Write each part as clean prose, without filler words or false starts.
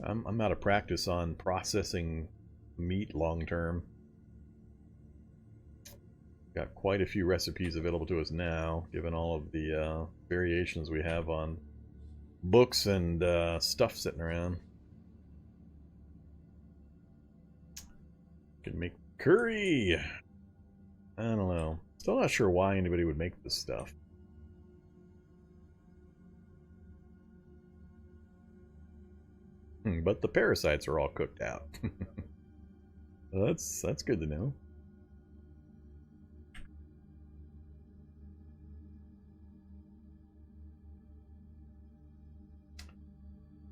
I'm out of practice on processing meat long term. Got quite a few recipes available to us now, given all of the variations we have on books and stuff sitting around. Can make curry. I don't know. Still not sure why anybody would make this stuff. But the parasites are all cooked out. Well, that's good to know.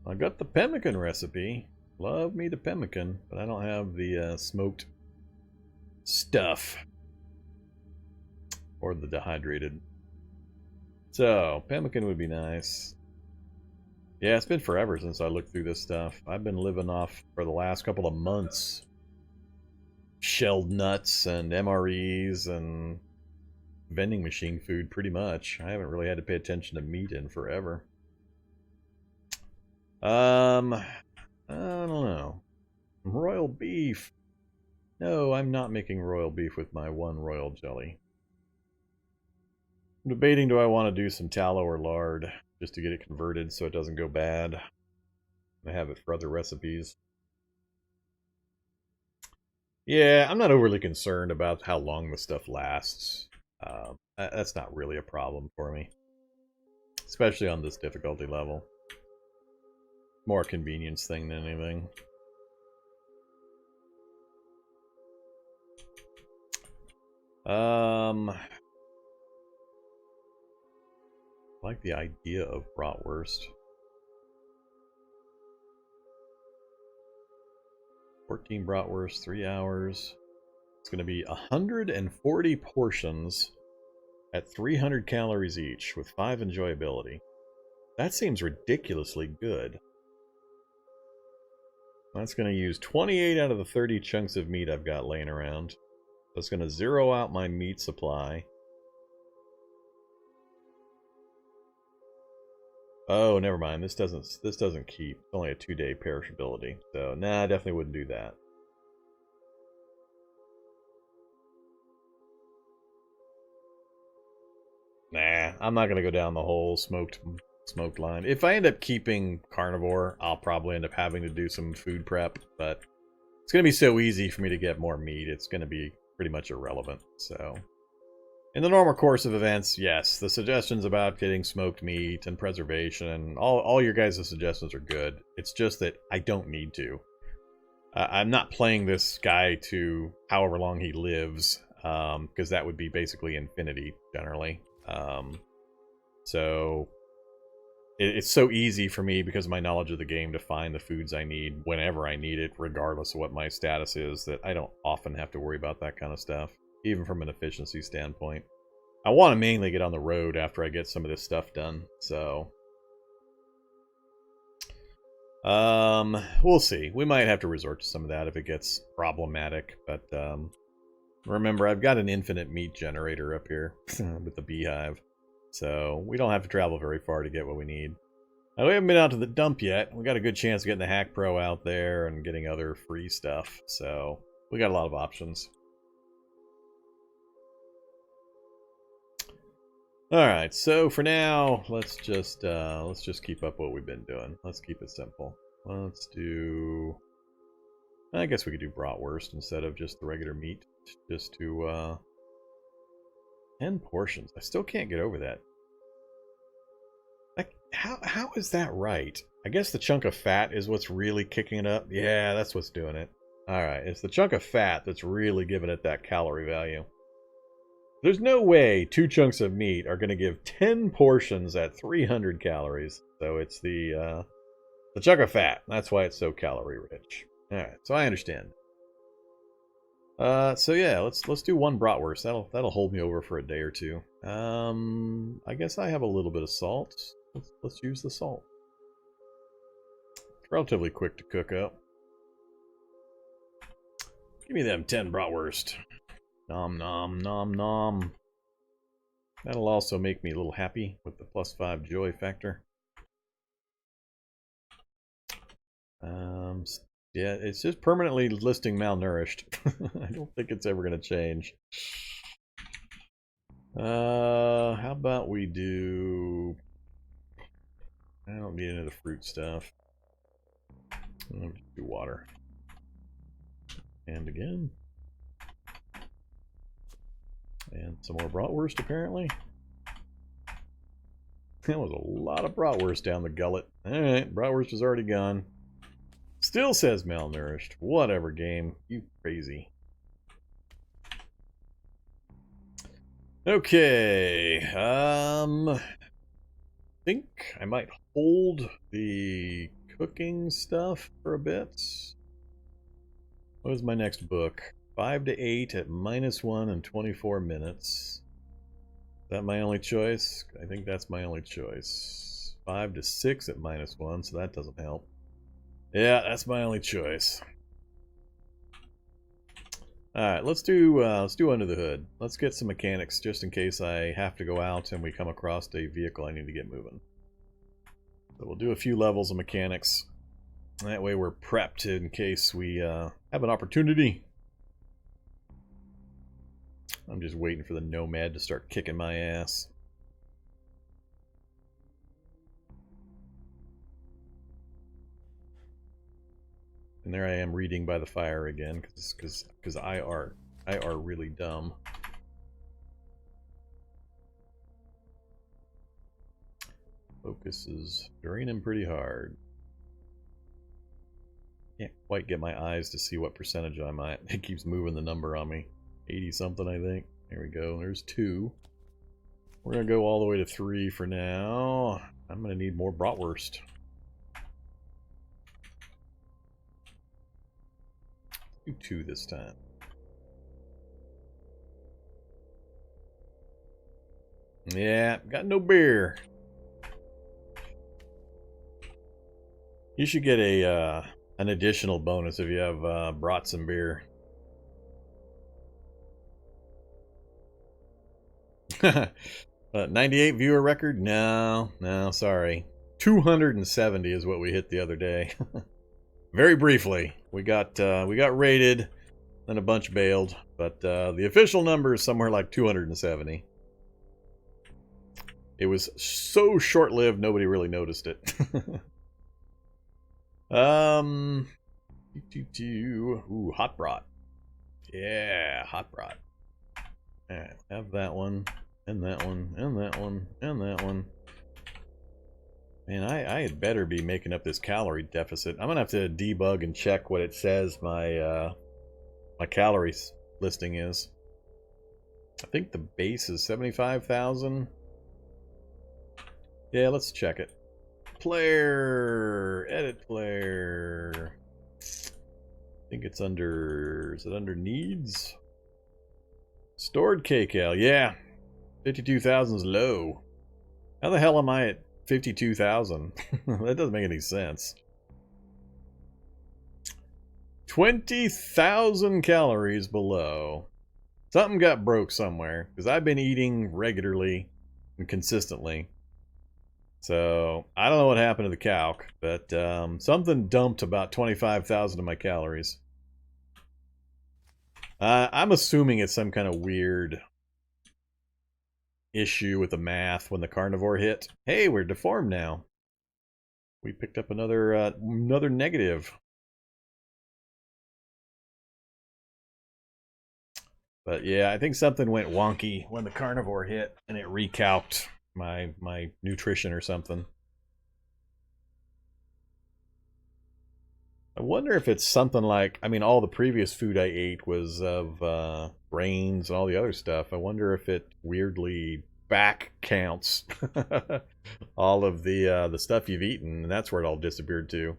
I got the pemmican recipe. Love me the pemmican, but I don't have the smoked stuff. Or the dehydrated. So, pemmican would be nice. Yeah, it's been forever since I looked through this stuff. I've been living off, for the last couple of months, shelled nuts and MREs and vending machine food, pretty much. I haven't really had to pay attention to meat in forever. I don't know. Royal beef. No, I'm not making royal beef with my one royal jelly. I'm debating, do I want to do some tallow or lard just to get it converted so it doesn't go bad. I have it for other recipes. Yeah, I'm not overly concerned about how long the stuff lasts. That's not really a problem for me. Especially on this difficulty level. More a convenience thing than anything. I like the idea of bratwurst. 14 bratwurst, 3 hours. It's going to be 140 portions at 300 calories each with 5 enjoyability. That seems ridiculously good. That's going to use 28 out of the 30 chunks of meat I've got laying around. That's going to zero out my meat supply. Oh, never mind. This doesn't keep. It's only a 2-day perishability. So, nah, I definitely wouldn't do that. Nah, I'm not gonna go down the whole smoked line. If I end up keeping carnivore, I'll probably end up having to do some food prep, but it's gonna be so easy for me to get more meat, it's gonna be pretty much irrelevant. So in the normal course of events, yes, the suggestions about getting smoked meat and preservation and all your guys' suggestions are good. It's just that I don't need to. I'm not playing this guy to however long he lives, because that would be basically infinity, generally. So it's so easy for me, because of my knowledge of the game, to find the foods I need whenever I need it, regardless of what my status is, that I don't often have to worry about that kind of stuff, even from an efficiency standpoint. I want to mainly get on the road after I get some of this stuff done, so we'll see. We might have to resort to some of that if it gets problematic, but remember, I've got an infinite meat generator up here with the beehive, so we don't have to travel very far to get what we need. Now, we haven't been out to the dump yet. We got a good chance of getting the Hack Pro out there and getting other free stuff, so we got a lot of options. Alright, so for now, let's just keep up what we've been doing. Let's keep it simple. Let's do... I guess we could do bratwurst instead of just the regular meat. Just to, 10 portions. I still can't get over that. Like, how is that right? I guess the chunk of fat is what's really kicking it up. Yeah, that's what's doing it. Alright, it's the chunk of fat that's really giving it that calorie value. There's no way 2 chunks of meat are going to give 10 portions at 300 calories. So it's the chunk of fat. That's why it's so calorie rich. Alright, so I understand. So yeah, let's do 1 bratwurst. That'll hold me over for a day or two. I guess I have a little bit of salt. Let's use the salt. It's relatively quick to cook up. Give me them 10 bratwurst. Nom nom nom nom. That'll also make me a little happy with the +5 joy factor. Yeah, it's just permanently listing malnourished. I don't think it's ever going to change. How about we do... I don't need any of the fruit stuff. I'll just do water. And again. And some more bratwurst, apparently. That was a lot of bratwurst down the gullet. Alright, bratwurst is already gone. Still says malnourished. Whatever, game. You crazy. Okay. I think I might hold the cooking stuff for a bit. What is my next book? 5 to 8 at -1 and 24 minutes. Is that my only choice? I think that's my only choice. 5 to 6 at -1, so that doesn't help. Yeah, that's my only choice. Alright, let's do Under the Hood. Let's get some mechanics just in case I have to go out and we come across a vehicle I need to get moving. So we'll do a few levels of mechanics. That way we're prepped in case we have an opportunity. I'm just waiting for the nomad to start kicking my ass. And there I am reading by the fire again, because I are really dumb. Focus is draining pretty hard. Can't quite get my eyes to see what percentage I'm at. It keeps moving the number on me. 80 something, I think. There we go. There's 2. We're gonna go all the way to 3 for now. I'm gonna need more bratwurst. Do 2 this time. Yeah, got no beer. You should get a an additional bonus if you have brought some beer. 98 viewer record? No, sorry. 270 is what we hit the other day. Very briefly, we got raided, then a bunch bailed, but the official number is somewhere like 270. It was so short-lived, nobody really noticed it. Ooh, hot brat. Yeah, hot brat. Alright, have that one, and that one, and that one, and that one. Man, I had better be making up this calorie deficit. I'm gonna have to debug and check what it says my my calories listing is. I think the base is 75,000. Yeah, let's check it. Player, edit player. I think it's under, is it under needs? Stored kcal, yeah. 52,000 is low. How the hell am I at 52,000? That doesn't make any sense. 20,000 calories below. Something got broke somewhere, because I've been eating regularly and consistently. So, I don't know what happened to the calc, but something dumped about 25,000 of my calories. I'm assuming it's some kind of weird issue with the math when the carnivore hit. Hey, we're deformed now. We picked up another negative. But yeah, I think something went wonky when the carnivore hit and it recalced my nutrition or something. I wonder if it's something like, I mean, all the previous food I ate was of grains and all the other stuff. I wonder if it weirdly back counts all of the stuff you've eaten, and that's where it all disappeared to.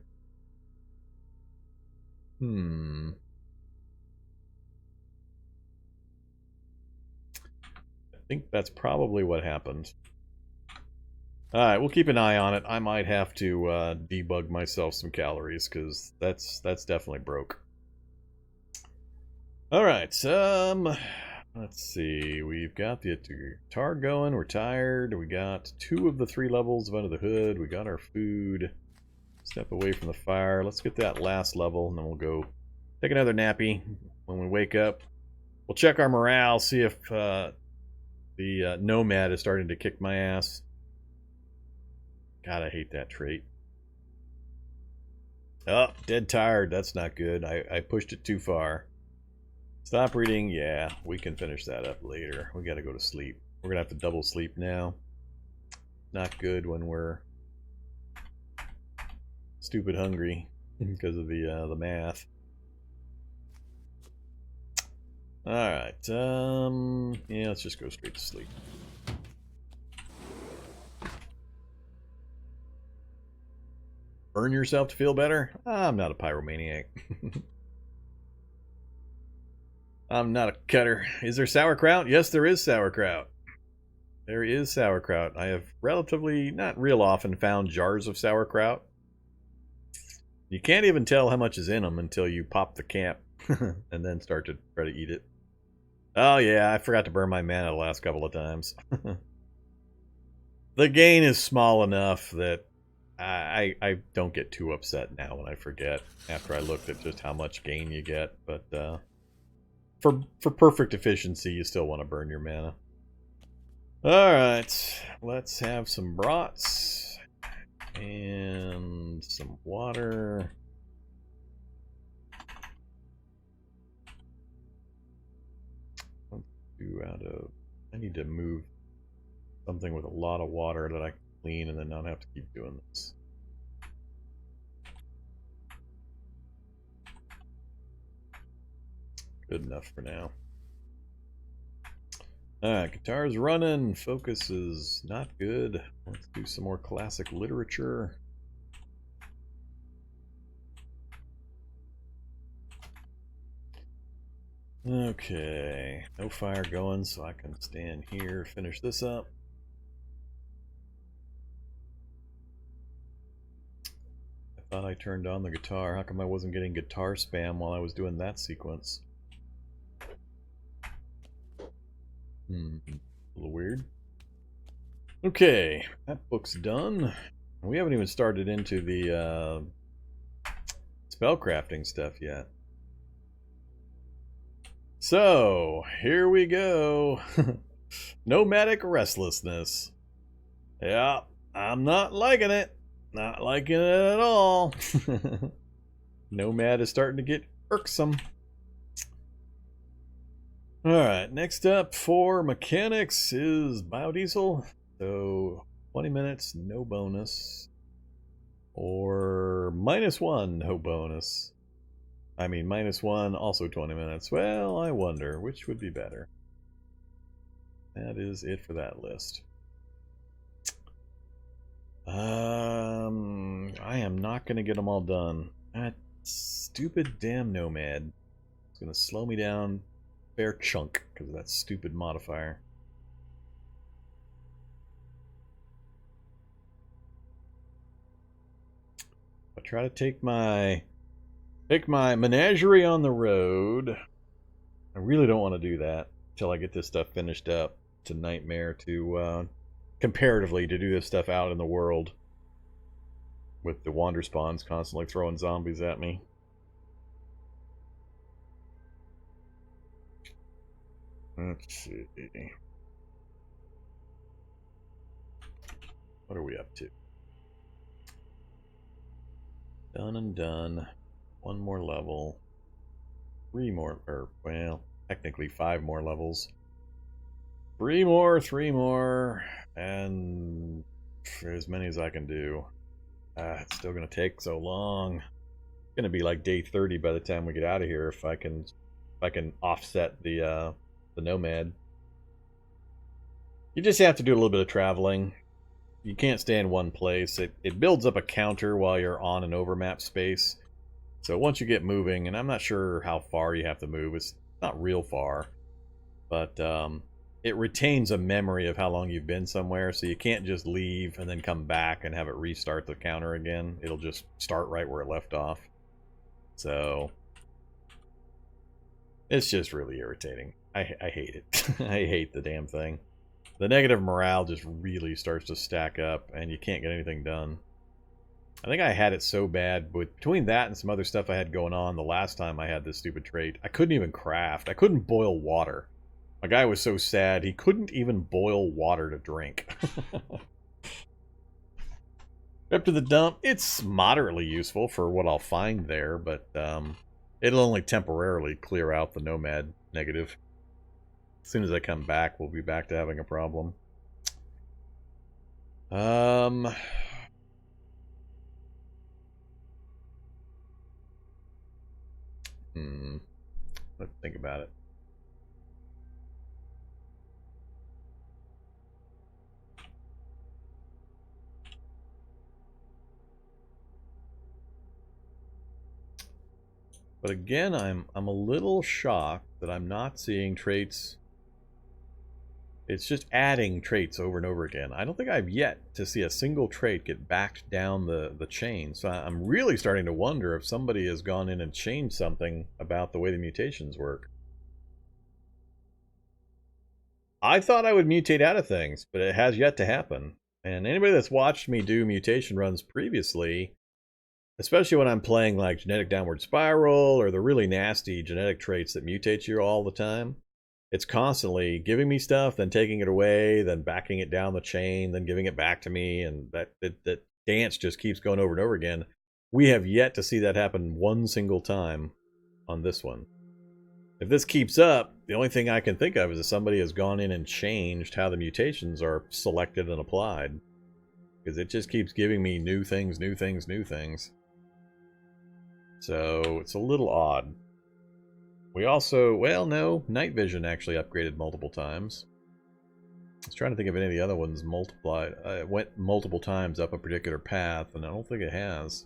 I think that's probably what happened. Alright, we'll keep an eye on it. I might have to debug myself some calories, because that's definitely broke. Alright, let's see. We've got the guitar going. We're tired. We got 2 of the 3 levels of Under the Hood. We got our food. Step away from the fire. Let's get that last level, and then we'll go take another nappy. When we wake up, we'll check our morale, see if the nomad is starting to kick my ass. God, I hate that trait. Oh, dead tired. That's not good. I pushed it too far. Stop reading. Yeah, we can finish that up later. We got to go to sleep. We're going to have to double sleep now. Not good when we're stupid hungry because of the math. Alright, yeah, let's just go straight to sleep. Burn yourself to feel better? I'm not a pyromaniac. I'm not a cutter. Is there sauerkraut? Yes, there is sauerkraut. There is sauerkraut. I have relatively, not real often, found jars of sauerkraut. You can't even tell how much is in them until you pop the cap and then start to try to eat it. Oh yeah, I forgot to burn my mana the last couple of times. The gain is small enough that I don't get too upset now when I forget after I looked at just how much gain you get. But for perfect efficiency, you still want to burn your mana. Alright, let's have some brats and some water. Out of, I need to move something with a lot of water that I can clean and then not have to keep doing this. Good enough for now. Alright, guitar's running, focus is not good. Let's do some more classic literature. Okay, no fire going, so I can stand here, finish this up. I thought I turned on the guitar. How come I wasn't getting guitar spam while I was doing that sequence? A little weird. Okay, that book's done. We haven't even started into the spellcrafting stuff yet. So, here we go. Nomadic restlessness. Yeah, I'm not liking it. Not liking it at all. Nomad is starting to get irksome. Alright, next up for mechanics is biodiesel. So, 20 minutes, no bonus. Or -1, no bonus. I mean, -1, also 20 minutes. Well, I wonder, which would be better? That is it for that list. I am not going to get them all done. That stupid damn nomad is going to slow me down a fair chunk because of that stupid modifier. I try to take my menagerie on the road. I really don't want to do that until I get this stuff finished up. It's a nightmare to, comparatively, to do this stuff out in the world with the Wanderspawns constantly throwing zombies at me. Let's see. What are we up to? Done and done. One more level. 3 more, or, well, technically 5 more levels. 3 more, and as many as I can do. It's still going to take so long. It's going to be like day 30 by the time we get out of here if I can offset the nomad. You just have to do a little bit of traveling. You can't stay in one place. It builds up a counter while you're on an overmap space. So once you get moving, and I'm not sure how far you have to move, it's not real far, but it retains a memory of how long you've been somewhere, so you can't just leave and then come back and have it restart the counter again. It'll just start right where it left off. So it's just really irritating. I hate it. I hate the damn thing. The negative morale just really starts to stack up, and you can't get anything done. I think I had it so bad, but between that and some other stuff I had going on the last time I had this stupid trait, I couldn't even craft. I couldn't boil water. My guy was so sad, he couldn't even boil water to drink. Up to the dump, it's moderately useful for what I'll find there, but it'll only temporarily clear out the nomad negative. As soon as I come back, we'll be back to having a problem. Let's think about it. But again, I'm a little shocked that I'm not seeing traits. It's just adding traits over and over again. I don't think I've yet to see a single trait get backed down the chain. So I'm really starting to wonder if somebody has gone in and changed something about the way the mutations work. I thought I would mutate out of things, but it has yet to happen. And anybody that's watched me do mutation runs previously, especially when I'm playing like genetic downward spiral or the really nasty genetic traits that mutate you all the time, it's constantly giving me stuff, then taking it away, then backing it down the chain, then giving it back to me, and that dance just keeps going over and over again. We have yet to see that happen one single time on this one. If this keeps up, the only thing I can think of is if somebody has gone in and changed how the mutations are selected and applied. Because it just keeps giving me new things, new things, new things. So it's a little odd. We also, well, no, night vision actually upgraded multiple times. I was trying to think if any of the other ones multiplied. It went multiple times up a particular path, and I don't think it has.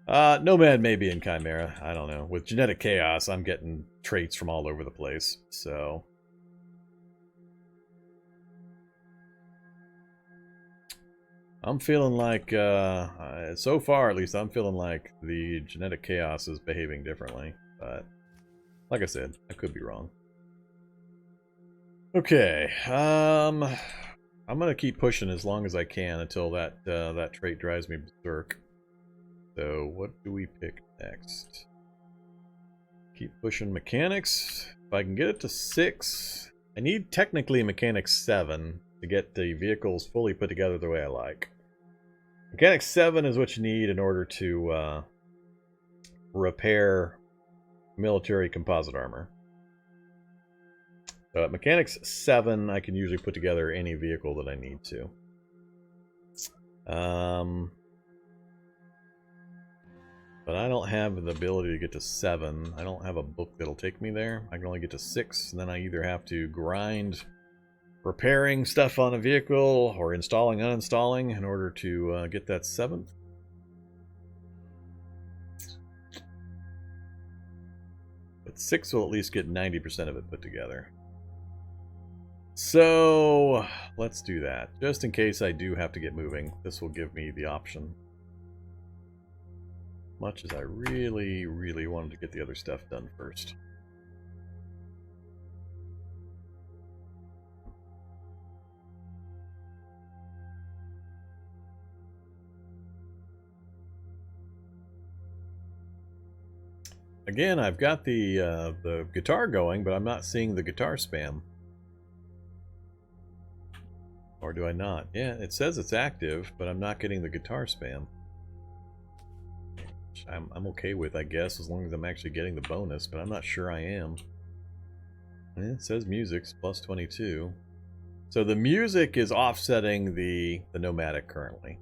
Nomad may be in Chimera. I don't know. With genetic chaos, I'm getting traits from all over the place, so. I'm feeling like, so far at least, I'm feeling like the genetic chaos is behaving differently. But, like I said, I could be wrong. Okay, I'm going to keep pushing as long as I can until that, that trait drives me berserk. So, what do we pick next? Keep pushing mechanics. If I can get it to 6, I need technically mechanics 7 to get the vehicles fully put together the way I like. Mechanics 7 is what you need in order to repair military composite armor. So at mechanics 7, I can usually put together any vehicle that I need to. But I don't have the ability to get to 7. I don't have a book that'll take me there. I can only get to 6, and then I either have to grind repairing stuff on a vehicle or installing, uninstalling in order to get that 7th. But 6 will at least get 90% of it put together. So let's do that. Just in case I do have to get moving, this will give me the option. Much as I really, really wanted to get the other stuff done first. Again, I've got the guitar going, but I'm not seeing the guitar spam. Or do I not? Yeah, it says it's active, but I'm not getting the guitar spam. Which I'm okay with, I guess, as long as I'm actually getting the bonus, but I'm not sure I am. And it says music's plus 22. So the music is offsetting the nomadic currently.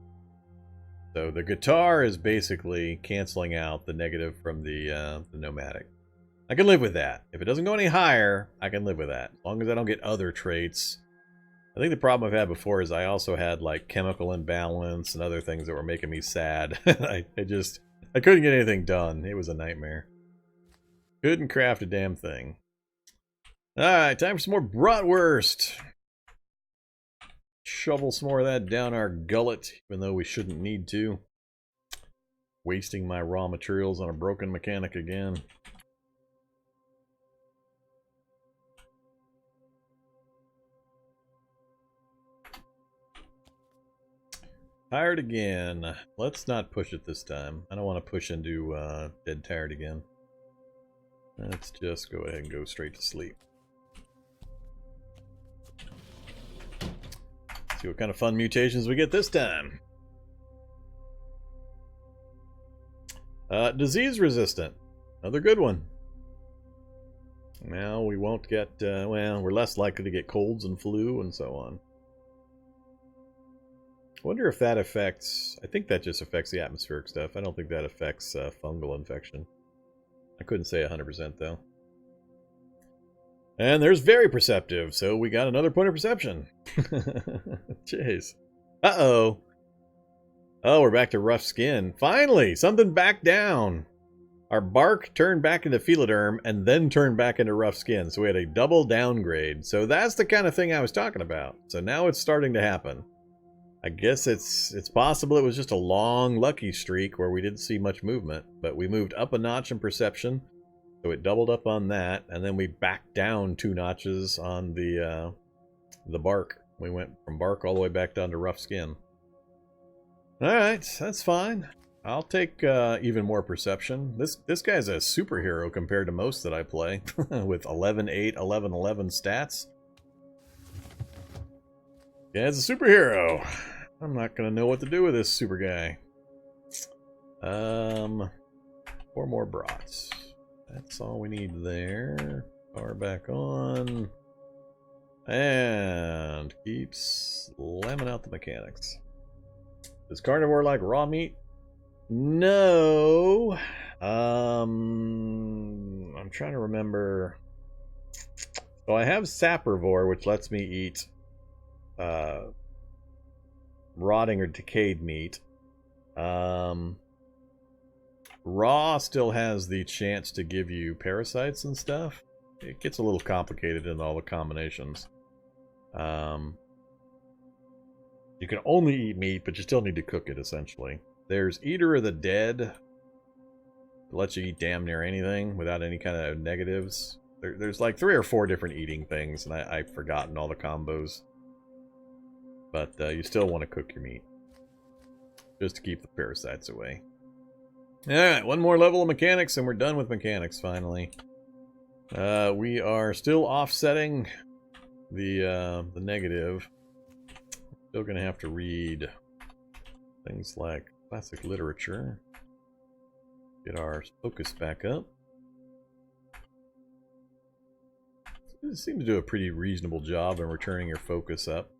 So the guitar is basically canceling out the negative from the nomadic. I can live with that. If it doesn't go any higher, I can live with that. As long as I don't get other traits. I think the problem I've had before is I also had like chemical imbalance and other things that were making me sad. I couldn't get anything done. It was a nightmare. Couldn't craft a damn thing. Alright, time for some more bratwurst. Shovel some more of that down our gullet, even though we shouldn't need to. Wasting my raw materials on a broken mechanic again. Tired again. Let's not push it this time. I don't want to push into dead tired again. Let's just go ahead and go straight to sleep. See what kind of fun mutations we get this time. Disease resistant. Another good one. Now we won't get, well, we're less likely to get colds and flu and so on. I wonder if that affects, I think that just affects the atmospheric stuff. I don't think that affects fungal infection. I couldn't say 100% though. And there's very perceptive, so we got another point of perception. Jeez. Uh-oh. Oh, we're back to rough skin. Finally, something back down. Our bark turned back into Phylloderm and then turned back into rough skin. So we had a double downgrade. So that's the kind of thing I was talking about. So now it's starting to happen. I guess it's possible it was just a long lucky streak where we didn't see much movement, but we moved up a notch in perception, so it doubled up on that, and then we backed down 2 notches on the bark. We went from bark all the way back down to rough skin. Alright, that's fine. I'll take even more perception. This guy's a superhero compared to most that I play, with 11-8, 11-11 stats. Yeah, it's a superhero. I'm not gonna know what to do with this super guy. 4 more brats. That's all we need there. Power back on. And keep slamming out the mechanics. Does carnivore like raw meat? No. I'm trying to remember. So I have saprivore, which lets me eat rotting or decayed meat. Raw still has the chance to give you parasites and stuff. It gets a little complicated in all the combinations. You can only eat meat, but you still need to cook it, essentially. There's Eater of the Dead. It lets you eat damn near anything without any kind of negatives. There's like 3 or 4 different eating things, and I've forgotten all the combos. But you still want to cook your meat, just to keep the parasites away. Alright, 1 more level of mechanics, and we're done with mechanics, finally. We are still offsetting the negative. Still going to have to read things like classic literature. Get our focus back up. It seemed to do a pretty reasonable job in returning your focus up.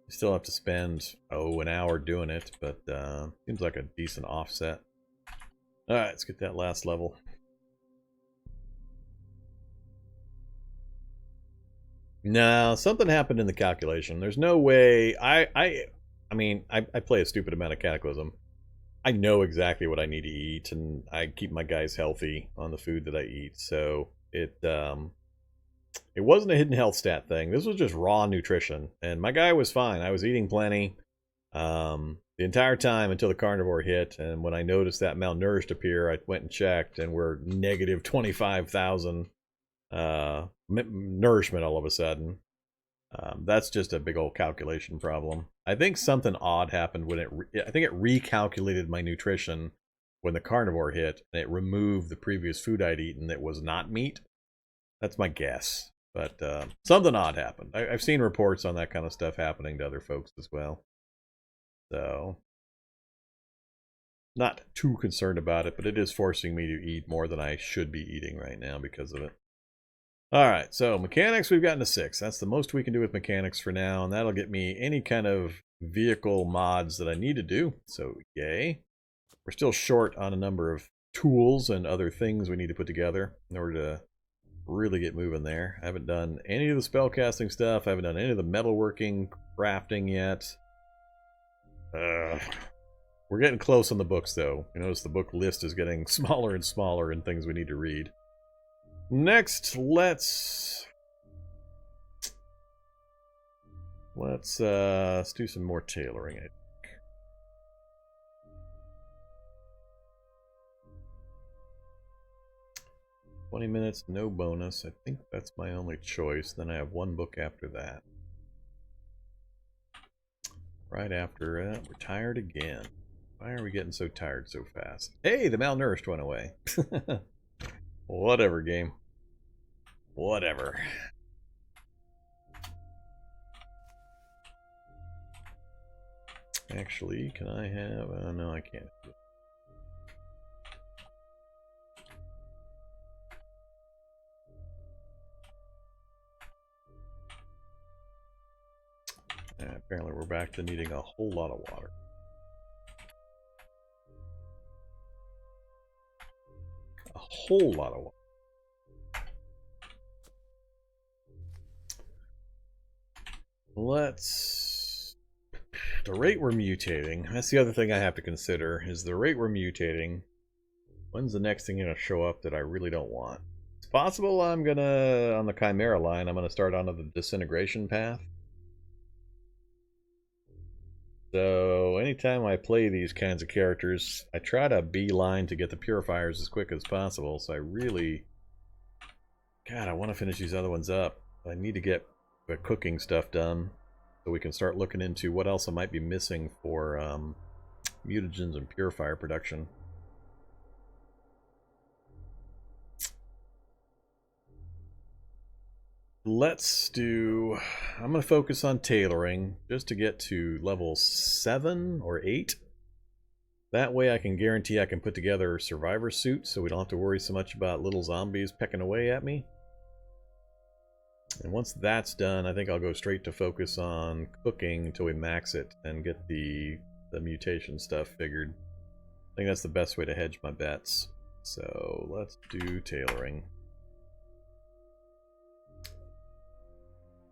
You still have to spend, an hour doing it, but seems like a decent offset. Alright, let's get that last level. No, something happened in the calculation. There's no way. I mean, I play a stupid amount of Cataclysm. I know exactly what I need to eat, and I keep my guys healthy on the food that I eat. So it wasn't a hidden health stat thing. This was just raw nutrition, and my guy was fine. I was eating plenty the entire time until the carnivore hit, and when I noticed that malnourished appear, I went and checked, and we're negative 25,000 nourishment all of a sudden. That's just a big old calculation problem. I think something odd happened when I think it recalculated my nutrition when the carnivore hit, and it removed the previous food I'd eaten that was not meat. That's my guess. But something odd happened. I've seen reports on that kind of stuff happening to other folks as well. So, not too concerned about it, but it is forcing me to eat more than I should be eating right now because of it. Alright, so mechanics, we've gotten to 6. That's the most we can do with mechanics for now, and that'll get me any kind of vehicle mods that I need to do, so yay. We're still short on a number of tools and other things we need to put together in order to really get moving there. I haven't done any of the spellcasting stuff, I haven't done any of the metalworking, crafting yet. We're getting close on the books, though. You notice the book list is getting smaller and smaller in things we need to read. Next, let's do some more tailoring, I think. 20 minutes, no bonus. I think that's my only choice. Then I have 1 book after that. right after it. We're tired again. Why are we getting so tired so fast? Hey, the malnourished went away. Whatever, game. Whatever. Actually, can I have... no, I can't. Apparently we're back to needing a whole lot of water. A whole lot of water. Let's... The rate we're mutating, that's the other thing I have to consider, is the rate we're mutating. When's the next thing going to show up that I really don't want? It's possible I'm going to, on the Chimera line, I'm going to start onto the disintegration path. So anytime I play these kinds of characters, I try to beeline to get the purifiers as quick as possible. So I really... God, I want to finish these other ones up. I need to get the cooking stuff done so we can start looking into what else I might be missing for mutagens and purifier production. Let's do... I'm going to focus on tailoring just to get to level 7 or 8. That way I can guarantee I can put together survivor suits so we don't have to worry so much about little zombies pecking away at me. And once that's done, I think I'll go straight to focus on cooking until we max it and get the mutation stuff figured. I think that's the best way to hedge my bets. So let's do tailoring.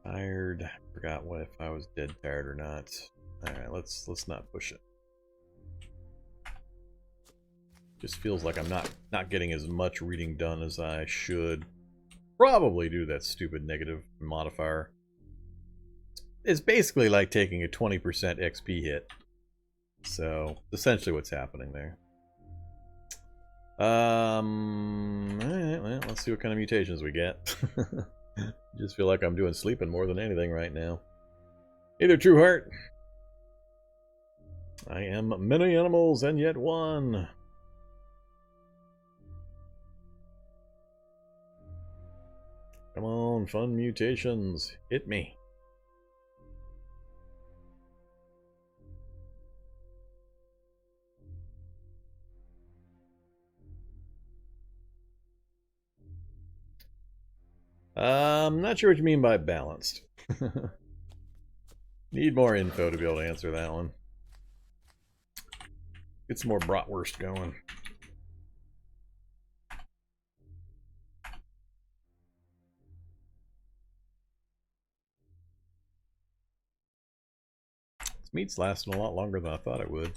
Tired. Forgot what if I was dead tired or not. Alright, let's not push it. Just feels like I'm not getting as much reading done as I should. Probably due to that stupid negative modifier. It's basically like taking a 20% XP hit. So, essentially what's happening there. Alright, well, let's see what kind of mutations we get. Just feel like I'm doing sleeping more than anything right now. Hey there, True Heart. I am many animals and yet one. Come on, fun mutations. Hit me. I'm not sure what you mean by balanced. Need more info to be able to answer that one. Get some more bratwurst going. This meat's lasting a lot longer than I thought it would.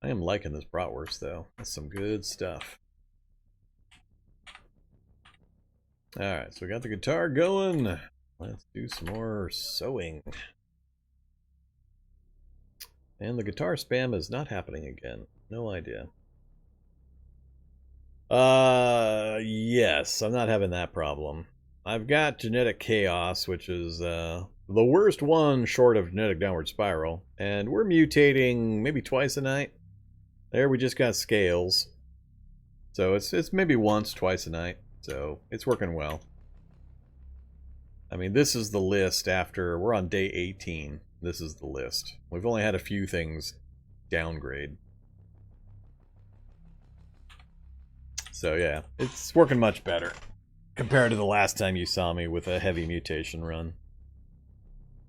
I am liking this bratwurst though. That's some good stuff. Alright, so we got the guitar going. Let's do some more sewing. And the guitar spam is not happening again. No idea. Yes, I'm not having that problem. I've got genetic chaos, which is the worst one short of genetic downward spiral. And we're mutating maybe twice a night. There we just got scales. So it's maybe once, twice a night. So it's working well. I mean, this is the list after... We're on day 18. This is the list. We've only had a few things downgrade. So yeah, it's working much better compared to the last time you saw me with a heavy mutation run.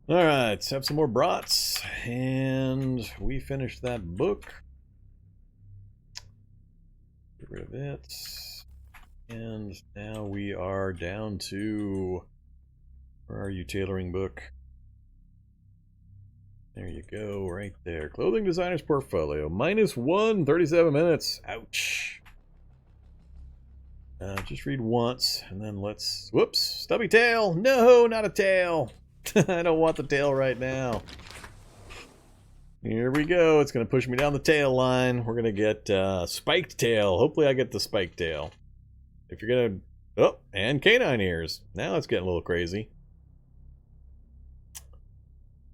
Alright, let's have some more brats. And we finished that book. Get rid of it. And now we are down to... Where are you, tailoring book? There you go, right there. Clothing designer's portfolio. -1, 37 minutes. Ouch. Just read once, and then let's... Whoops! Stubby tail! No, not a tail! I don't want the tail right now. Here we go. It's going to push me down the tail line. We're going to get spiked tail. Hopefully I get the spiked tail. If you're going to... Oh, and canine ears. Now it's getting a little crazy.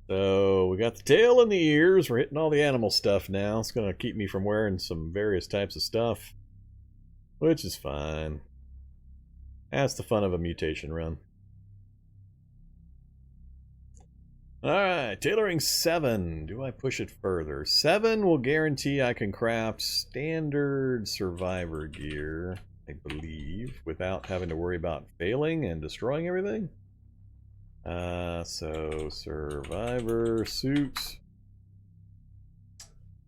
So we got the tail and the ears. We're hitting all the animal stuff now. It's going to keep me from wearing some various types of stuff, which is fine. That's the fun of a mutation run. Alright, tailoring 7. Do I push it further? 7 will guarantee I can craft standard survivor gear, I believe, without having to worry about failing and destroying everything. So survivor suit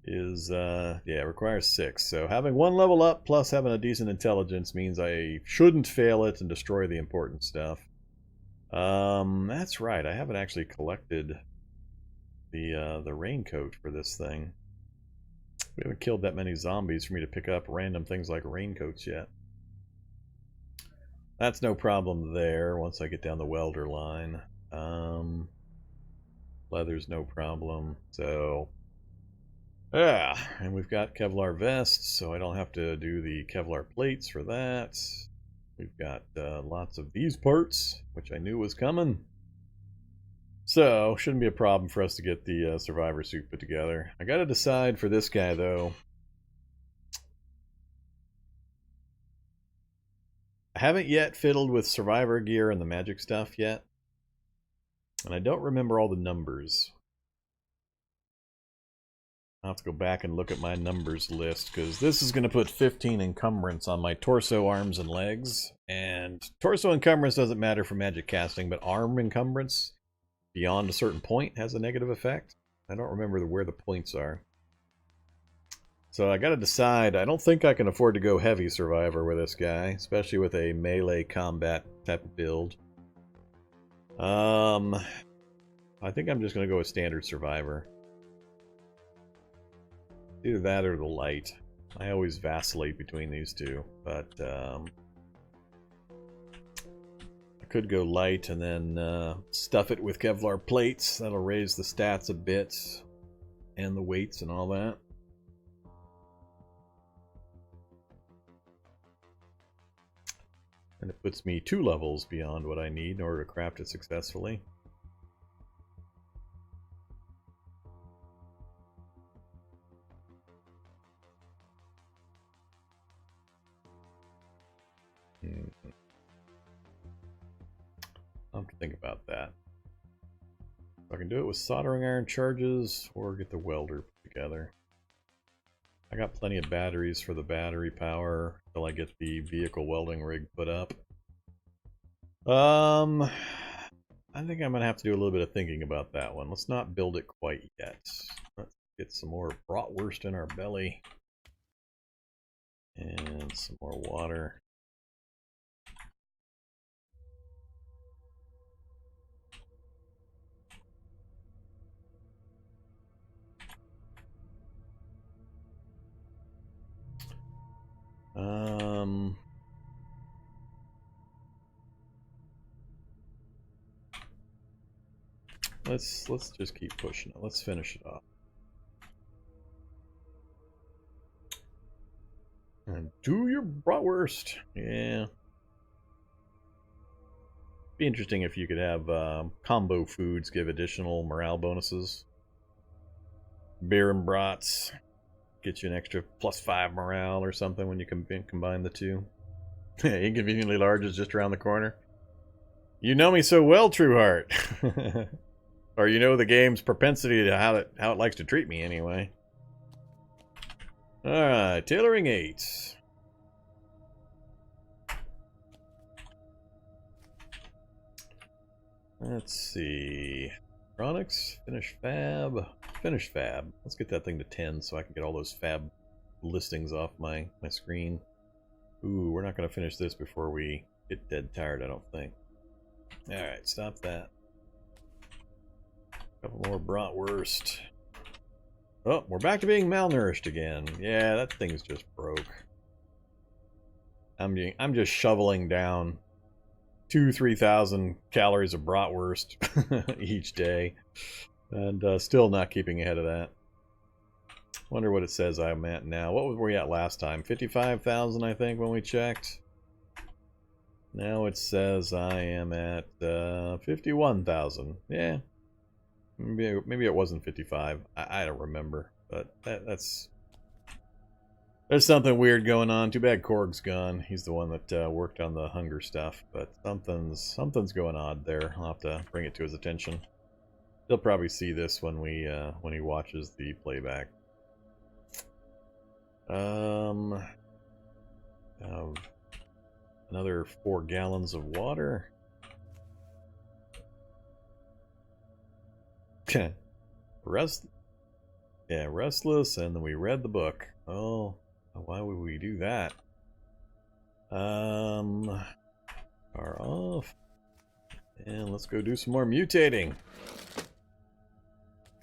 is, yeah, requires 6. So having 1 level up plus having a decent intelligence means I shouldn't fail it and destroy the important stuff. That's right. I haven't actually collected the raincoat for this thing. We haven't killed that many zombies for me to pick up random things like raincoats yet. That's no problem there once I get down the welder line. Leather's no problem. So, yeah, and we've got Kevlar vests, so I don't have to do the Kevlar plates for that. We've got lots of these parts, which I knew was coming. So, shouldn't be a problem for us to get the survivor suit put together. I gotta decide for this guy, though. I haven't yet fiddled with survivor gear and the magic stuff yet. And I don't remember all the numbers. I'll have to go back and look at my numbers list, because this is going to put 15 encumbrance on my torso, arms, and legs. And torso encumbrance doesn't matter for magic casting, but arm encumbrance beyond a certain point has a negative effect. I don't remember where the points are. So I got to decide. I don't think I can afford to go heavy survivor with this guy, especially with a melee combat type of build. I think I'm just going to go with standard survivor. Either that or the light. I always vacillate between these two, but I could go light and then stuff it with Kevlar plates. That'll raise the stats a bit, and the weights and all that. And it puts me 2 levels beyond what I need in order to craft it successfully. I'll have to think about that. I can do it with soldering iron charges or get the welder put together. I got plenty of batteries for the battery power until I get the vehicle welding rig put up. I think I'm going to have to do a little bit of thinking about that one. Let's not build it quite yet. Let's get some more bratwurst in our belly. And some more water. Let's just keep pushing it. Let's finish it off. And do your bratwurst. Yeah. Be interesting if you could have combo foods give additional morale bonuses. Beer and brats get you an extra +5 morale or something when you combine the two. Inconveniently large is just around the corner. You know me so well, Trueheart. Or you know the game's propensity to how it likes to treat me anyway. Alright, tailoring 8. Let's see. Electronics, finish fab. Finish fab. Let's get that thing to 10 so I can get all those fab listings off my screen. Ooh, we're not going to finish this before we get dead tired, I don't think. Alright, stop that. Couple more bratwurst. Oh, we're back to being malnourished again. Yeah, that thing's just broke. I'm just shoveling down 2,000-3,000 calories of bratwurst each day, and still not keeping ahead of that. Wonder what it says I'm at now. What were we at last time? 55,000, I think, when we checked. Now it says I am at 51,000. Yeah. Maybe it wasn't 55. I don't remember. But that's... There's something weird going on. Too bad Korg's gone. He's the one that worked on the hunger stuff. But something's going odd there. I'll have to bring it to his attention. He'll probably see this when he watches the playback. Another 4 gallons of water. Restless, and then we read the book. Oh, why would we do that? Are off. And let's go do some more mutating.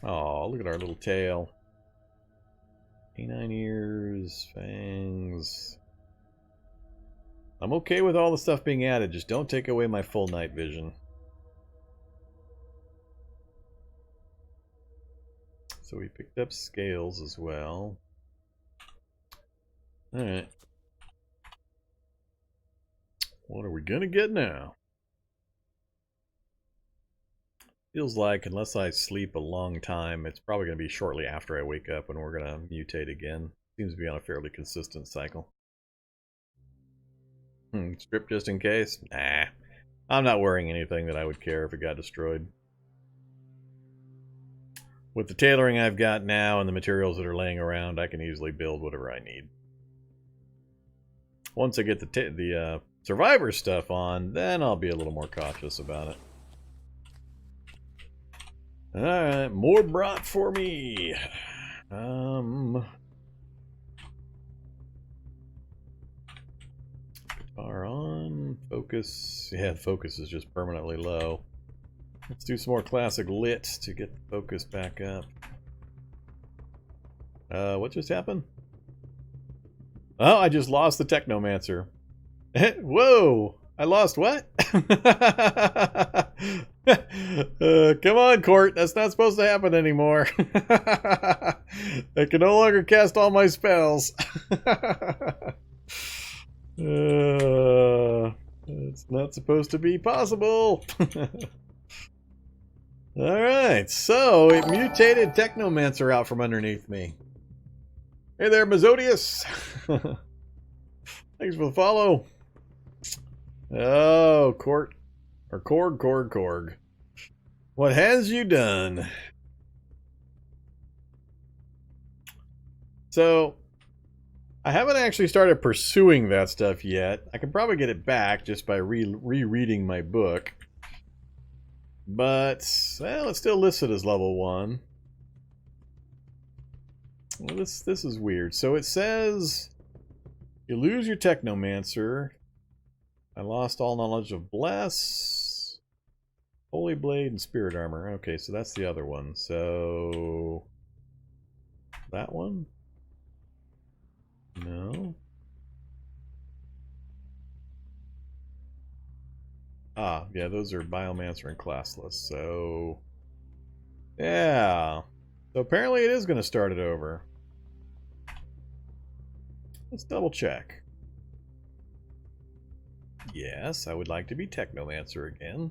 Oh, look at our little tail. Canine ears, fangs. I'm okay with all the stuff being added, just don't take away my full night vision. So we picked up scales as well. Alright. What are we gonna get now? Feels like, unless I sleep a long time, it's probably gonna be shortly after I wake up when we're gonna mutate again. Seems to be on a fairly consistent cycle. Strip just in case? Nah. I'm not wearing anything that I would care if it got destroyed. With the tailoring I've got now and the materials that are laying around, I can easily build whatever I need. Once I get the survivor stuff on, then I'll be a little more cautious about it. Alright, more brought for me. Guitar on, focus. Yeah, focus is just permanently low. Let's do some more classic lit to get the focus back up. What just happened? Oh, I just lost the Technomancer. Whoa! I lost what? Come on, Court. That's not supposed to happen anymore. I can no longer cast all my spells. It's not supposed to be possible. Alright, so it mutated Technomancer out from underneath me. Hey there, Mazodius! Thanks for the follow. Oh, Court. Or Korg. What has you done? So, I haven't actually started pursuing that stuff yet. I can probably get it back just by rereading my book. But, well, it's still listed as level 1. Well, this is weird. So it says, you lose your Technomancer. I lost all knowledge of Bless, Holy Blade, and Spirit Armor. Okay, so that's the other one. So, that one? No. Ah, yeah, those are Biomancer and Classless, so... Yeah. So apparently it is going to start it over. Let's double check. Yes, I would like to be Technomancer again.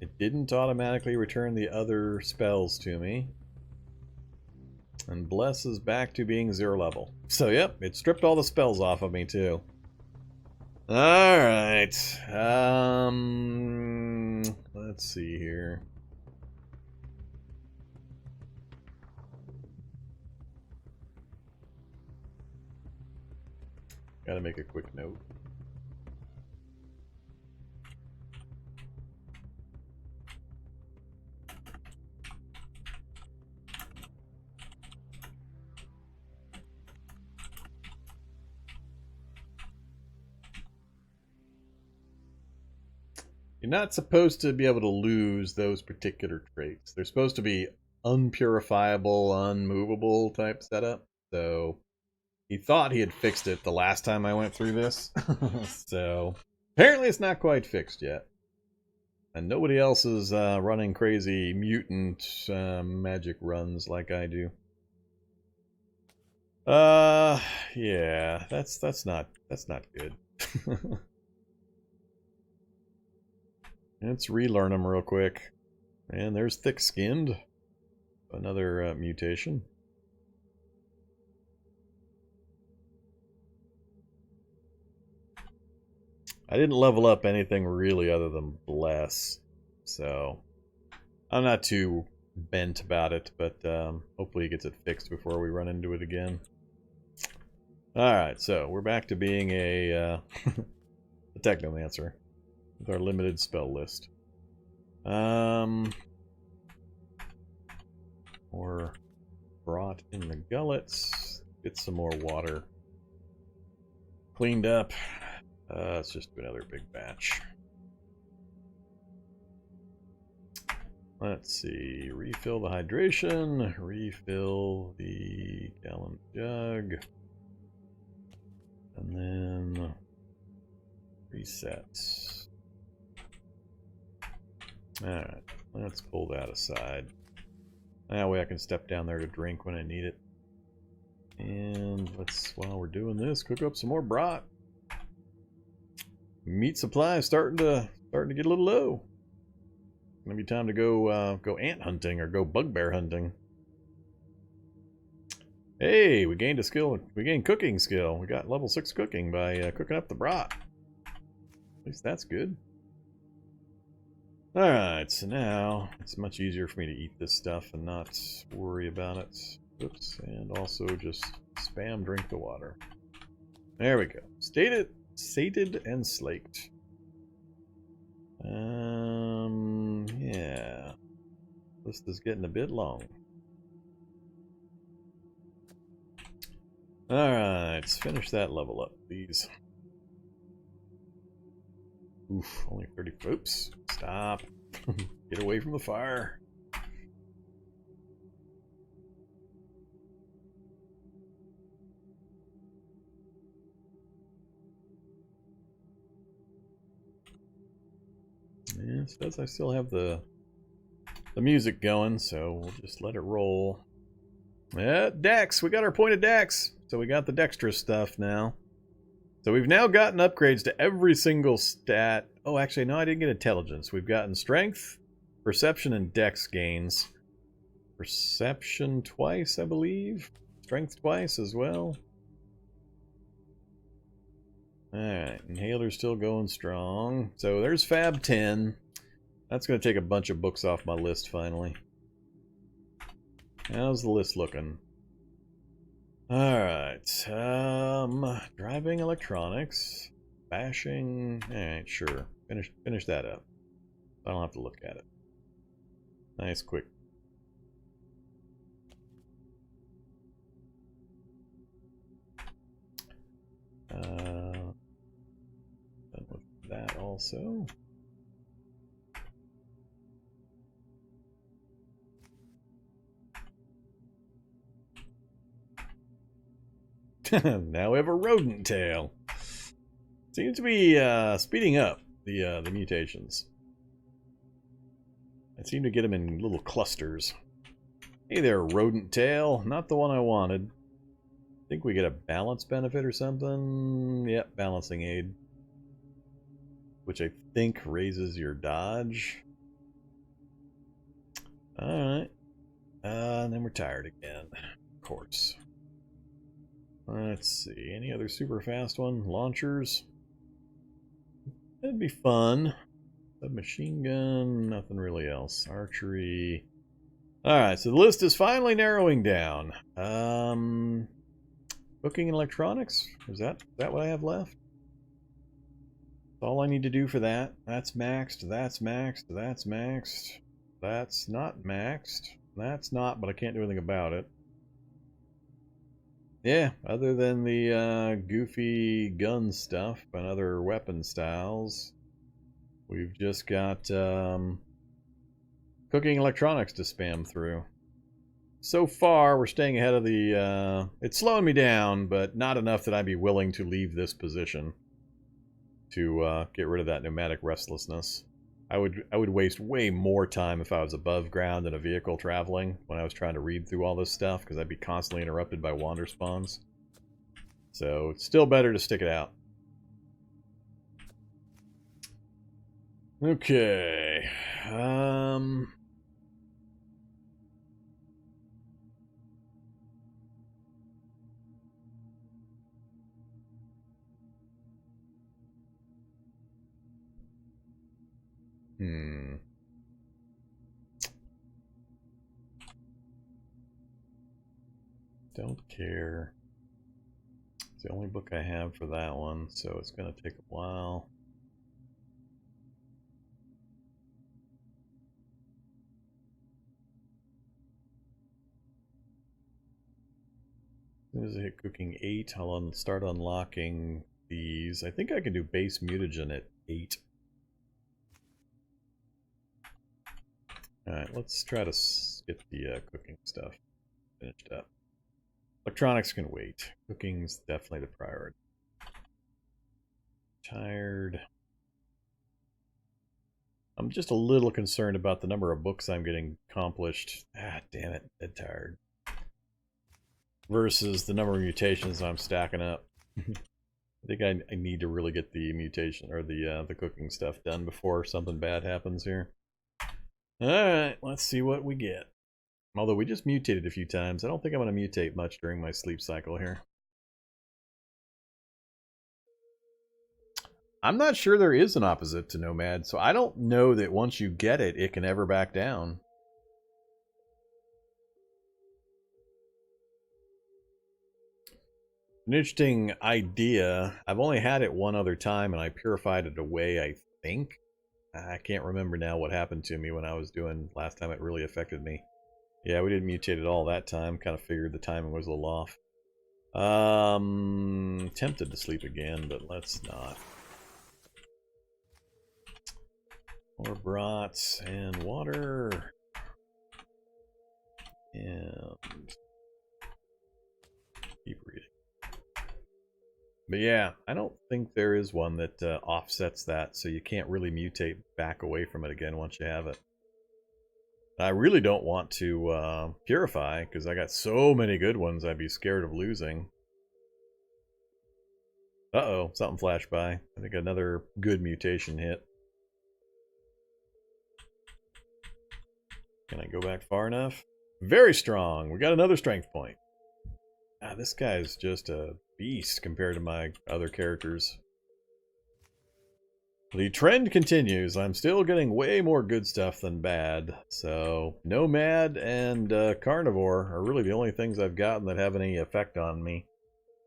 It didn't automatically return the other spells to me. And Bless is back to being 0 level. So yep, it stripped all the spells off of me too. Alright. Let's see here. Gotta make a quick note. You're not supposed to be able to lose those particular traits. They're supposed to be unpurifiable, unmovable type setup. So he thought he had fixed it the last time I went through this. So apparently it's not quite fixed yet. And nobody else is running crazy mutant magic runs like I do. Yeah, that's not good. Let's relearn them real quick. And there's thick-skinned. Another mutation. I didn't level up anything really other than Bless, so I'm not too bent about it, but hopefully he gets it fixed before we run into it again. Alright, so we're back to being a Technomancer with our limited spell list. More brought in the gullets. Get some more water cleaned up. Let's just do another big batch. Let's see. Refill the hydration. Refill the gallon jug. And then reset. Alright, let's pull that aside. That way I can step down there to drink when I need it. And let's, while we're doing this, cook up some more brat. Meat supply is starting to get a little low. It's gonna be time to go ant hunting or go bugbear hunting. Hey, we gained a skill. We gained cooking skill. We got level 6 cooking by cooking up the brat. At least that's good. Alright, so now it's much easier for me to eat this stuff and not worry about it. Oops, and also just spam drink the water. There we go. Sated and slaked. Yeah. List is getting a bit long. Alright, let's finish that level up, please. Oof, only 30. Oops, stop. Get away from the fire. Yeah, it says I still have the music going, so we'll just let it roll. Yeah, Dex! We got our point of Dex! So we got the dexterous stuff now. So we've now gotten upgrades to every single stat. Oh, actually, no, I didn't get intelligence. We've gotten strength, perception, and dex gains. Perception twice, I believe. Strength twice as well. Alright, inhaler's still going strong. So there's Fab 10. That's going to take a bunch of books off my list finally. How's the list looking? Alright, driving electronics, bashing, alright, sure, finish that up. I don't have to look at it. Nice, quick. Done with that also. Now we have a rodent tail. Seems to be speeding up the mutations. I seem to get them in little clusters. Hey there, rodent tail. Not the one I wanted. I think we get a balance benefit or something. Yep, balancing aid. Which I think raises your dodge. Alright. And then we're tired again. Of course. Let's see, any other super fast one? Launchers. That'd be fun. Submachine gun, nothing really else. Archery. Alright, so the list is finally narrowing down. Cooking and electronics? Is that what I have left? That's all I need to do for that. That's maxed, that's maxed, that's maxed. That's not maxed. That's not, but I can't do anything about it. Yeah, other than the goofy gun stuff and other weapon styles, we've just got cooking electronics to spam through. So far, we're staying ahead of the... it's slowing me down, but not enough that I'd be willing to leave this position to get rid of that nomadic restlessness. I would waste way more time if I was above ground in a vehicle traveling when I was trying to read through all this stuff, because I'd be constantly interrupted by Wanderspawns. So it's still better to stick it out. Okay. Don't care. It's the only book I have for that one, so it's going to take a while. As soon as I hit cooking 8, I'll start unlocking these. I think I can do base mutagen at 8. Alright, let's try to get the cooking stuff finished up. Electronics can wait. Cooking's definitely the priority. Tired. I'm just a little concerned about the number of books I'm getting accomplished. Ah, damn it. Dead tired. Versus the number of mutations I'm stacking up. I think I need to really get the mutation or the cooking stuff done before something bad happens here. Alright, let's see what we get. Although we just mutated a few times, I don't think I'm going to mutate much during my sleep cycle here. I'm not sure there is an opposite to Nomad, so I don't know that once you get it, it can ever back down. An interesting idea. I've only had it one other time, and I purified it away, I think. I can't remember now what happened to me when I was doing last time it really affected me. Yeah, we didn't mutate at all that time. Kind of figured the timing was a little off. Tempted to sleep again, but let's not. More brats and water. And keep reading. But yeah, I don't think there is one that offsets that, so you can't really mutate back away from it again once you have it. I really don't want to purify, because I got so many good ones I'd be scared of losing. Uh-oh, something flashed by. I think another good mutation hit. Can I go back far enough? Very strong! We got another strength point. Ah, this guy's just a beast compared to my other characters. The trend continues. I'm still getting way more good stuff than bad. So, Nomad and Carnivore are really the only things I've gotten that have any effect on me.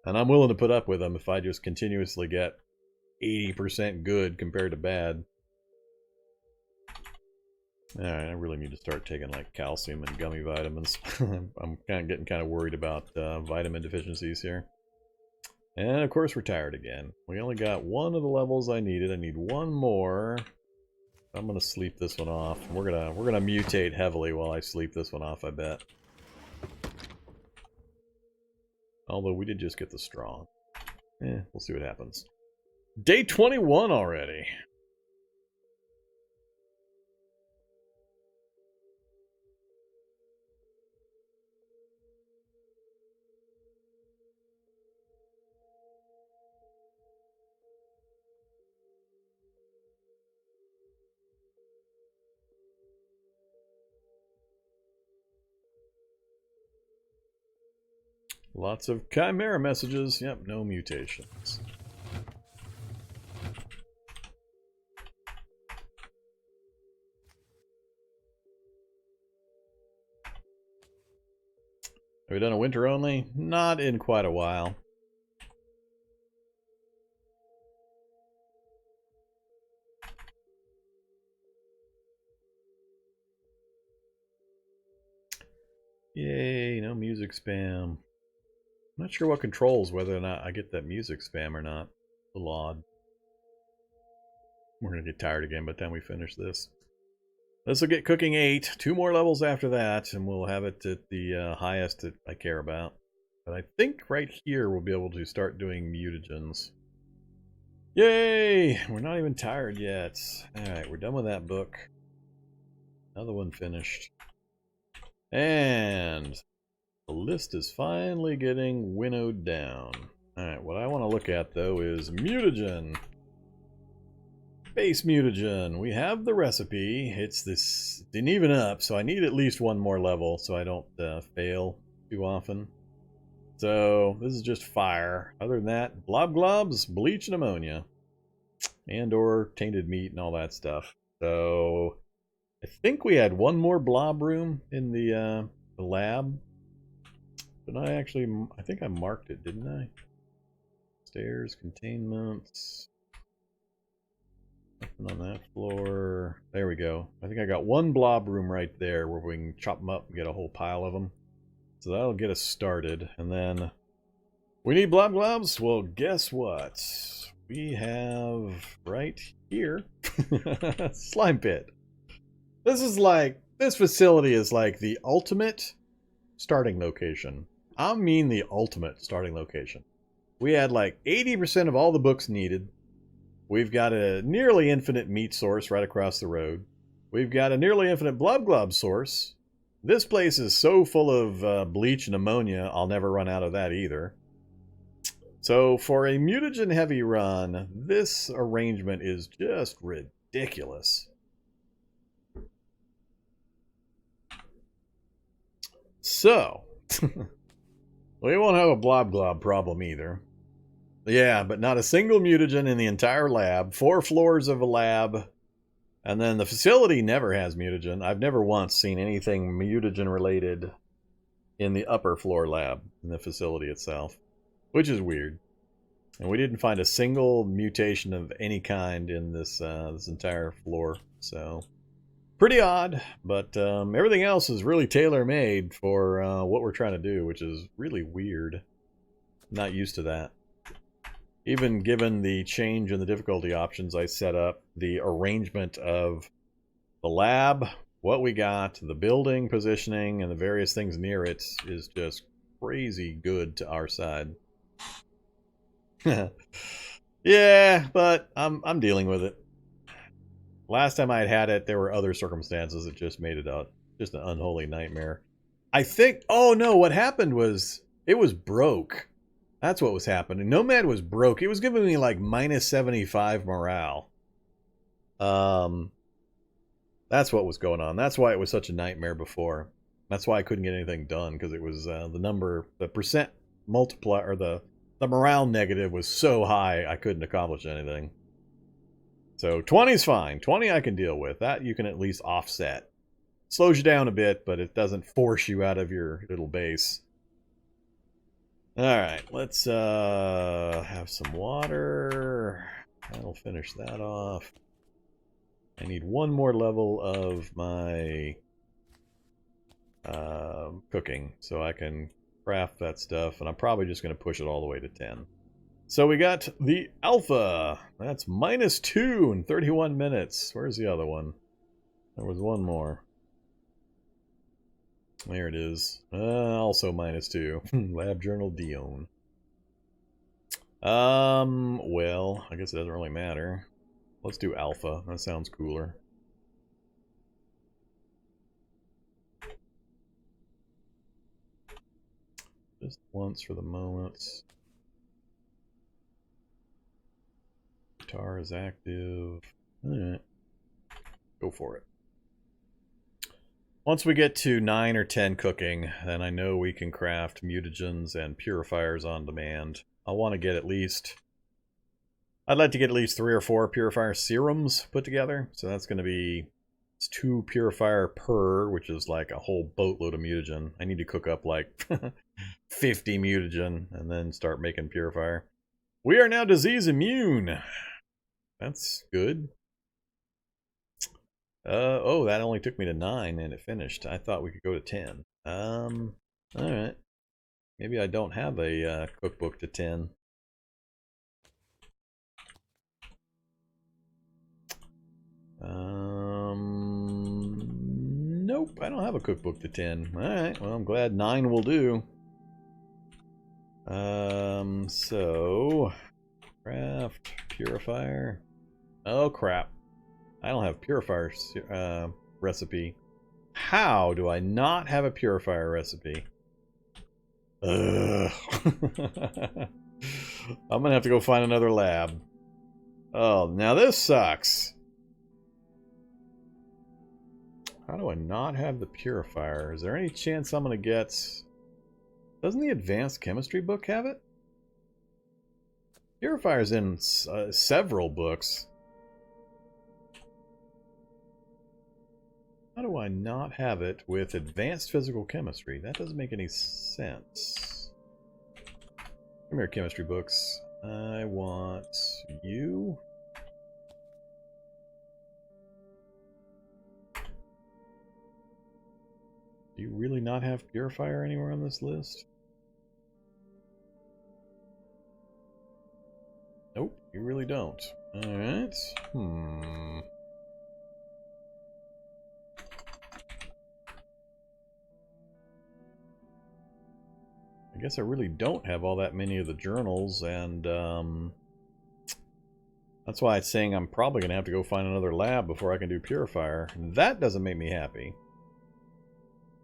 And I'm willing to put up with them if I just continuously get 80% good compared to bad. Alright, I really need to start taking like calcium and gummy vitamins. I'm getting kind of worried about vitamin deficiencies here. And of course we're tired again. We only got one of the levels I needed. I need one more. I'm gonna sleep this one off. We're gonna mutate heavily while I sleep this one off, I bet. Although we did just get the strong. We'll see what happens. Day 21 already. Lots of chimera messages. Yep, no mutations. Have we done a winter only? Not in quite a while. Yay, no music spam. I'm not sure what controls whether or not I get that music spam or not. A little odd. We're going to get tired again by the time we finish this. This will get cooking 8. 2 more levels after that, and we'll have it at the highest that I care about. But I think right here we'll be able to start doing mutagens. Yay! We're not even tired yet. Alright, we're done with that book. Another one finished. And the list is finally getting winnowed down. Alright, what I want to look at though is mutagen. Base mutagen. We have the recipe. It's this. Didn't even up, so I need at least one more level so I don't fail too often. So this is just fire. Other than that, blob globs, bleach, and ammonia. And or tainted meat and all that stuff. So I think we had one more blob room in the lab. But I think I marked it, didn't I? Stairs, containments. Nothing on that floor. There we go. I think I got one blob room right there where we can chop them up and get a whole pile of them. So that'll get us started. And then we need blob globs. Well, guess what? We have right here slime pit. This facility is like the ultimate starting location. I mean the ultimate starting location. We had like 80% of all the books needed. We've got a nearly infinite meat source right across the road. We've got a nearly infinite blob glob source. This place is so full of bleach and ammonia, I'll never run out of that either. So for a mutagen heavy run, this arrangement is just ridiculous. So, we won't have a blob glob problem either. Yeah, but not a single mutagen in the entire lab. 4 floors of a lab. And then the facility never has mutagen. I've never once seen anything mutagen related in the upper floor lab, in the facility itself. Which is weird. And we didn't find a single mutation of any kind in this entire floor. So, pretty odd. But everything else is really tailor-made for what we're trying to do, which is really weird. Not used to that. Even given the change in the difficulty options I set up, the arrangement of the lab, what we got, the building positioning, and the various things near it is just crazy good to our side. Yeah, but I'm dealing with it. Last time I had it, there were other circumstances that just made it just an unholy nightmare. I think, oh no, what happened was, it was broke. That's what was happening. Nomad was broke. It was giving me like minus 75 morale. That's what was going on. That's why it was such a nightmare before. That's why I couldn't get anything done, because it was the percent multiplier, or the morale negative was so high I couldn't accomplish anything. So 20's fine. 20 I can deal with. That you can at least offset. Slows you down a bit, but it doesn't force you out of your little base. Alright, let's have some water. That'll finish that off. I need one more level of my cooking so I can craft that stuff, and I'm probably just going to push it all the way to 10. So we got the alpha. That's -2 in 31 minutes. Where's the other one? There was one more. There it is. Also -2. Lab Journal Dion. Well, I guess it doesn't really matter. Let's do alpha. That sounds cooler. Just once for the moment. Guitar is active. Alright. Go for it. Once we get to 9 or 10 cooking, then I know we can craft mutagens and purifiers on demand. I want to get at least... I'd like to get at least 3 or 4 purifier serums put together. So that's going to be... It's 2 purifier per, which is like a whole boatload of mutagen. I need to cook up like 50 mutagen and then start making purifier. We are now disease immune. That's good. Oh, that only took me to 9 and it finished. I thought we could go to 10. Alright. Maybe I don't have a cookbook to 10. Nope, I don't have a cookbook to 10. Alright, well, I'm glad 9 will do. So... Craft, purifier. Oh, crap. I don't have purifier recipe. How do I not have a purifier recipe? Ugh. I'm gonna have to go find another lab. Oh, now this sucks. How do I not have the purifier? Is there any chance I'm gonna get... Doesn't the advanced chemistry book have it? Purifier's in several books. do I not have it with advanced physical chemistry? That doesn't make any sense. Come here, chemistry books. I want you. Do you really not have purifier anywhere on this list? Nope, you really don't. Alright. I guess I really don't have all that many of the journals, and that's why it's saying I'm probably going to have to go find another lab before I can do purifier. And that doesn't make me happy.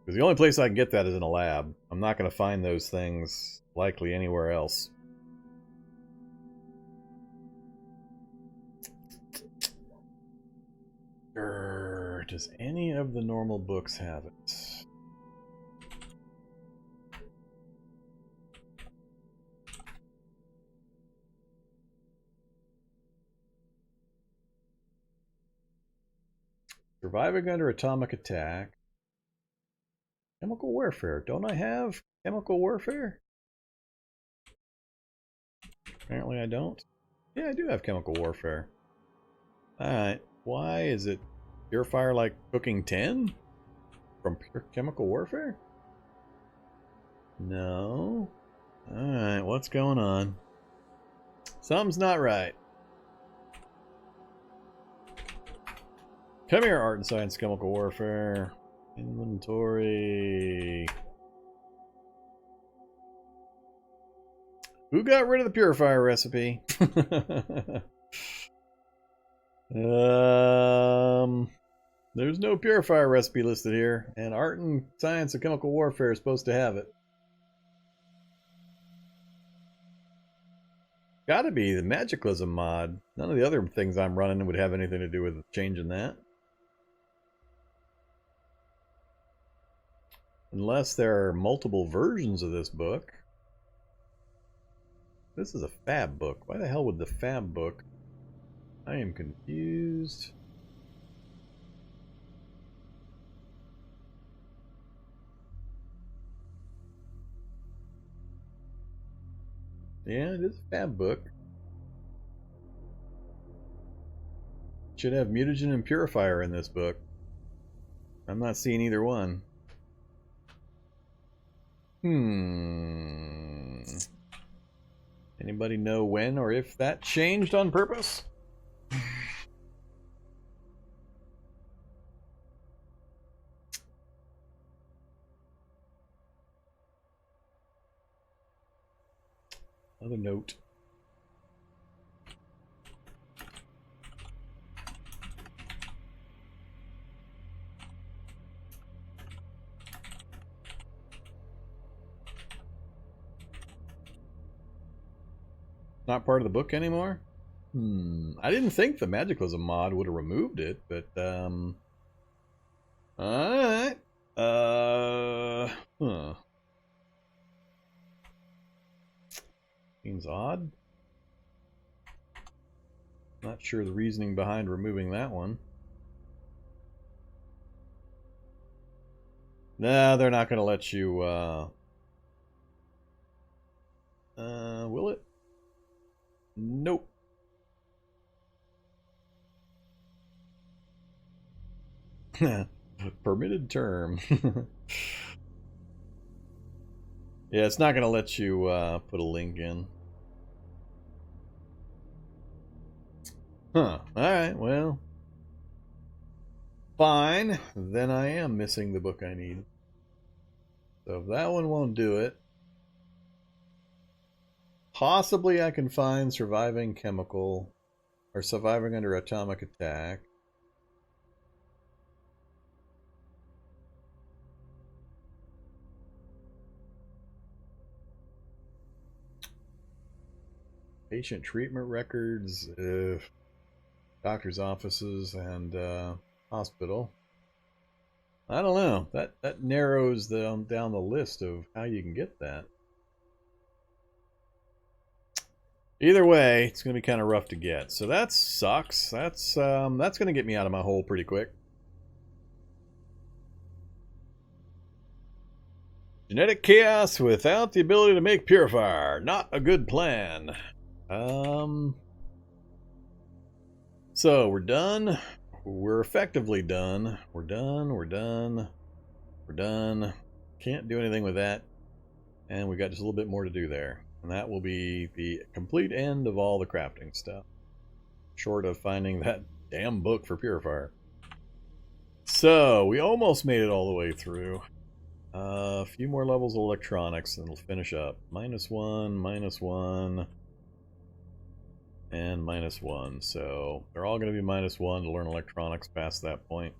Because the only place I can get that is in a lab. I'm not going to find those things likely anywhere else. Does any of the normal books have it? Surviving under atomic attack. Chemical warfare. Don't I have chemical warfare? Apparently I don't. Yeah, I do have chemical warfare. Alright. Why is it purifier like cooking 10? From pure chemical warfare? No. Alright, what's going on? Something's not right. Come here, art and science, chemical warfare. Inventory. Who got rid of the purifier recipe? There's no purifier recipe listed here, and art and science and chemical warfare is supposed to have it. Gotta be the Magiclysm mod. None of the other things I'm running would have anything to do with changing that. Unless there are multiple versions of this book. This is a fab book. Why the hell would the fab book? I am confused. Yeah, it is a fab book. Should have mutagen and purifier in this book. I'm not seeing either one. Anybody know when or if that changed on purpose? Another note. Not part of the book anymore? I didn't think the Magiclysm mod would have removed it, but alright. Seems odd. Not sure the reasoning behind removing that one. No, they're not gonna let you will it? Nope. Permitted term. Yeah, it's not going to let you put a link in. Huh. Alright, well. Fine. Then I am missing the book I need. So if that one won't do it, possibly I can find surviving chemical or surviving under atomic attack. Patient treatment records, doctor's offices, and hospital. I don't know. That narrows down the list of how you can get that. Either way, it's going to be kind of rough to get. So that sucks. That's going to get me out of my hole pretty quick. Genetic chaos without the ability to make purifier. Not a good plan. So we're done. We're effectively done. We're done. Can't do anything with that. And we got just a little bit more to do there. And that will be the complete end of all the crafting stuff. Short of finding that damn book for purifier. So, we almost made it all the way through. A few more levels of electronics and it'll finish up. -1, and -1. So, they're all going to be -1 to learn electronics past that point.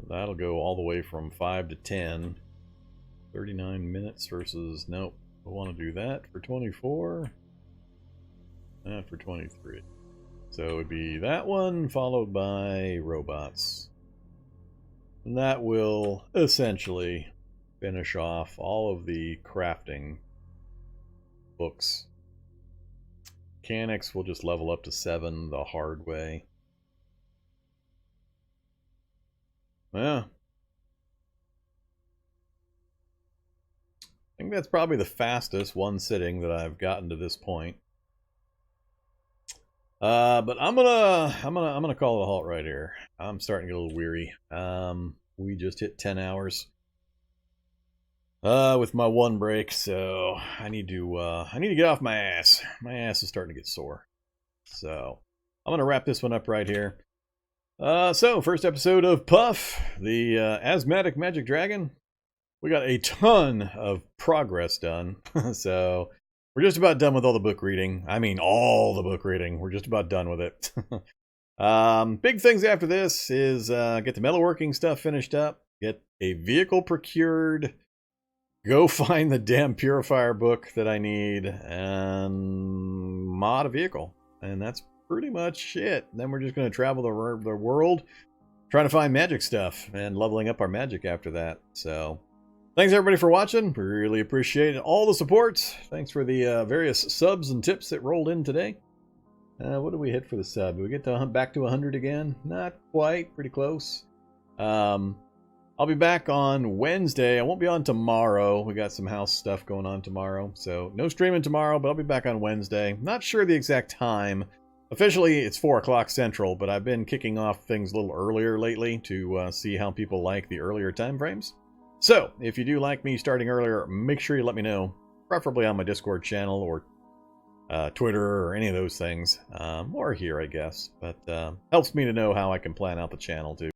That'll go all the way from 5 to 10. 39 minutes versus, nope. I want to do that for 24. And for 23. So it would be that one followed by robots. And that will essentially finish off all of the crafting books. Mechanics will just level up to 7 the hard way. Yeah. I think that's probably the fastest one sitting that I've gotten to this point. But I'm gonna call it a halt right here. I'm starting to get a little weary. We just hit 10 hours with my one break, so I need to get off my ass. My ass is starting to get sore. So I'm gonna wrap this one up right here. So first episode of Puff, the Asthmatic Magic Dragon. We got a ton of progress done. So we're just about done with all the book reading. I mean, all the book reading. We're just about done with it. Big things after this is get the metalworking stuff finished up, get a vehicle procured, go find the damn purifier book that I need, and mod a vehicle. And that's pretty much it. Then we're just going to travel the world, trying to find magic stuff, and leveling up our magic after that. So thanks everybody for watching. We really appreciate all the support. Thanks for the various subs and tips that rolled in today. What did we hit for the sub? Did we get to back to 100 again? Not quite. Pretty close. I'll be back on Wednesday. I won't be on tomorrow. We got some house stuff going on tomorrow. So no streaming tomorrow, but I'll be back on Wednesday. Not sure the exact time. Officially, it's 4 o'clock Central, but I've been kicking off things a little earlier lately to see how people like the earlier time frames. So, if you do like me starting earlier, make sure you let me know, preferably on my Discord channel or Twitter or any of those things, or here, I guess. But helps me to know how I can plan out the channel, too.